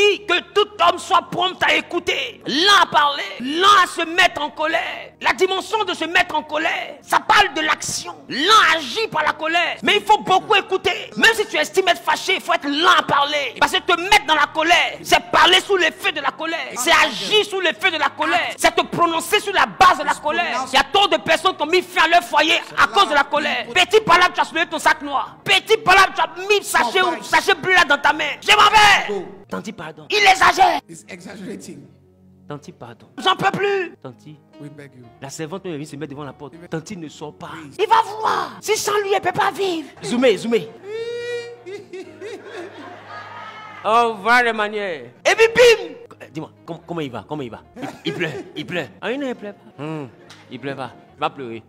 dit que tout homme soit prompt à écouter, lent à parler, lent à se mettre en colère. La dimension de se mettre en colère, ça parle de l'action. Lent agit par la colère. Mais il faut beaucoup écouter. Même si tu estimes être fâché, il faut être lent à parler. Parce que te mettre dans la colère, c'est parler sous l'effet de la colère. C'est agir sous l'effet de la colère. C'est te prononcer sur la base de la colère. Il y a trop de personnes qui ont mis fin à leur foyer à cause de la colère. Petit par là, tu as soulevé ton sac noir. Petit par là, tu as mis le sachet bleu là dans ta main. Je m'en vais. Tanti, pardon. Il exagère. Tanti, pardon. J'en peux plus. Tanti, la servante est venue se mettre devant la porte. Tanti ne sort pas. Il va voir. Si sans lui, elle ne peut pas vivre. Zoomé, zoomé. Oh, voilà les manières. Et puis bim. Dis-moi, comment il va? Comment il va? Il pleure, il pleure. Ah, il ne pleure pas. Il pleure pas. Il va pleurer.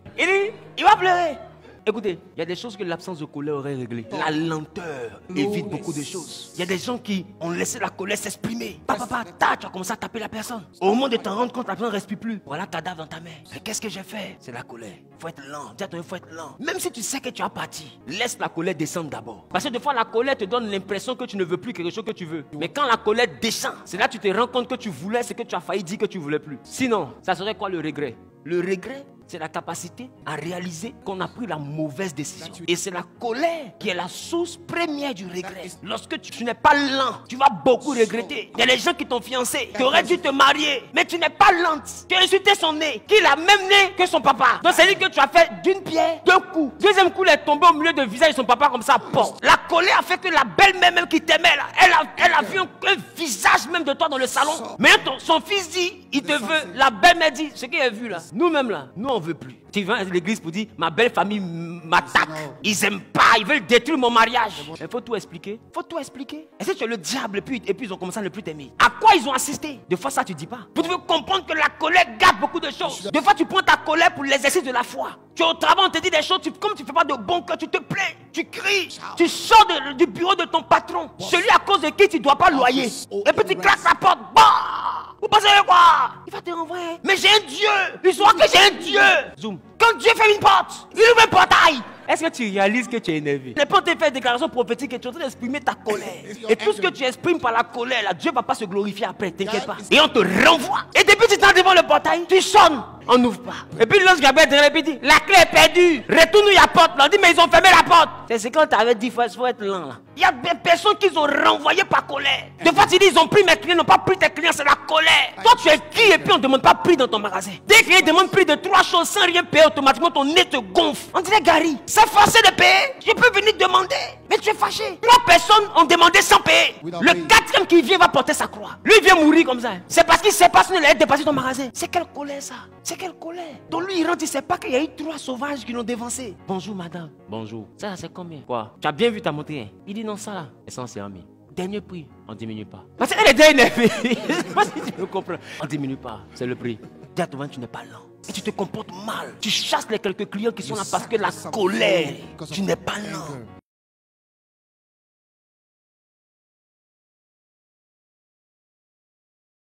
Il va pleurer. Écoutez, il y a des choses que l'absence de colère aurait réglées. La lenteur évite beaucoup de choses. Il y a des gens qui ont laissé la colère s'exprimer. Papa, tu as commencé à taper la personne. Au moment de t'en rendre compte, la personne ne respire plus. Voilà ta dave dans ta main. Qu'est-ce que j'ai fait? C'est la colère. Il faut être lent. Dis-toi, il faut être lent. Même si tu sais que tu as parti, laisse la colère descendre d'abord. Parce que des fois, la colère te donne l'impression que tu ne veux plus quelque chose que tu veux. Mais quand la colère descend, c'est là que tu te rends compte que tu voulais ce que tu as failli dire que tu ne voulais plus. Sinon, ça serait quoi le regret? Le regret, c'est la capacité à réaliser qu'on a pris la mauvaise décision. Et c'est la colère qui est la source première du regret. Lorsque tu n'es pas lent, tu vas beaucoup regretter. Il y a des gens qui t'ont fiancé, qui auraient dû te marier, mais tu n'es pas lente. Tu as insulté son nez, qu'il a même nez que son papa. Donc c'est-à-dire que tu as fait d'une pierre deux coups. Deuxième coup, il est tombé au milieu du visage de son papa comme ça. Bon. La colère a fait que la belle-mère même qui t'aimait là, elle a vu un visage même de toi dans le salon. Mais son fils dit, il te veut. La belle-mère dit, ce qu'il a vu là, nous-mêmes là, nous on veut plus. Tu viens à l'église pour dire, ma belle famille m'attaque. Ils aiment pas, ils veulent détruire mon mariage. Il faut tout expliquer. Il faut tout expliquer. Est-ce que tu es le diable et puis ils ont commencé à ne plus t'aimer? À quoi ils ont assisté? Des fois ça tu dis pas. Vous devez comprendre que la colère gâte beaucoup de choses. Des fois tu prends ta colère pour l'exercice de la foi. Tu es au travail, on te dit des choses, comme tu ne fais pas de bon cœur, tu te plains, tu cries, tu sors du bureau de ton patron, celui à cause de qui tu ne dois pas loyer. Et puis tu claques la porte. Bah! Vous pensez quoi? Il va te renvoyer. Mais j'ai un Dieu. Il saura que j'ai un Dieu. Zoom. Quand Dieu fait une porte, il ouvre un portail. Est-ce que tu réalises que tu es énervé? Les portes te fait une déclaration prophétique et tu es en train d'exprimer ta colère. Et tout ce que tu exprimes par la colère, là, Dieu ne va pas se glorifier après, t'inquiète pas. Et on te renvoie. Et depuis que tu es devant le portail, tu sonnes. On n'ouvre pas. Et puis l'ange Gabriel te répète, dit, la clé est perdue. Retourne-nous la porte. On dit, mais ils ont fermé la porte. C'est quand tu avais dit, il faut être lent là. Il y a des personnes qui ont renvoyé par colère. Des fois tu dis, ils ont pris mes clients, ils n'ont pas pris tes clients, c'est la colère. Toi tu es qui et puis on ne demande pas prix dans ton magasin. Dès qu'ils demandent prix de 3 choses sans rien payer, automatiquement ton nez te gonfle. On dirait, Gary, c'est forcé de payer. Je peux venir demander. Mais tu es fâché. 3 personnes ont demandé sans payer. Le 4e qui vient va porter sa croix. Lui il vient mourir comme ça. C'est parce qu'il ne sait pas si il a dépassé ton magasin. C'est quelle colère ça? C'est quelle colère? Donc lui il rentre, il ne sait pas qu'il y a eu 3 sauvages qui l'ont dévancé. Bonjour madame. Bonjour. Ça c'est combien? Quoi? Tu as bien vu ta montée hein? Il dit non ça là. Essence et ami. Dernier prix, on ne diminue pas. Parce qu'elle est déjà énervée. Je ne sais pas si tu me comprends. On ne diminue pas, c'est le prix. Dis à toi, tu n'es pas lent. Et tu te comportes mal. Tu chasses les quelques clients qui sont là parce que la colère, tu n'es pas lent.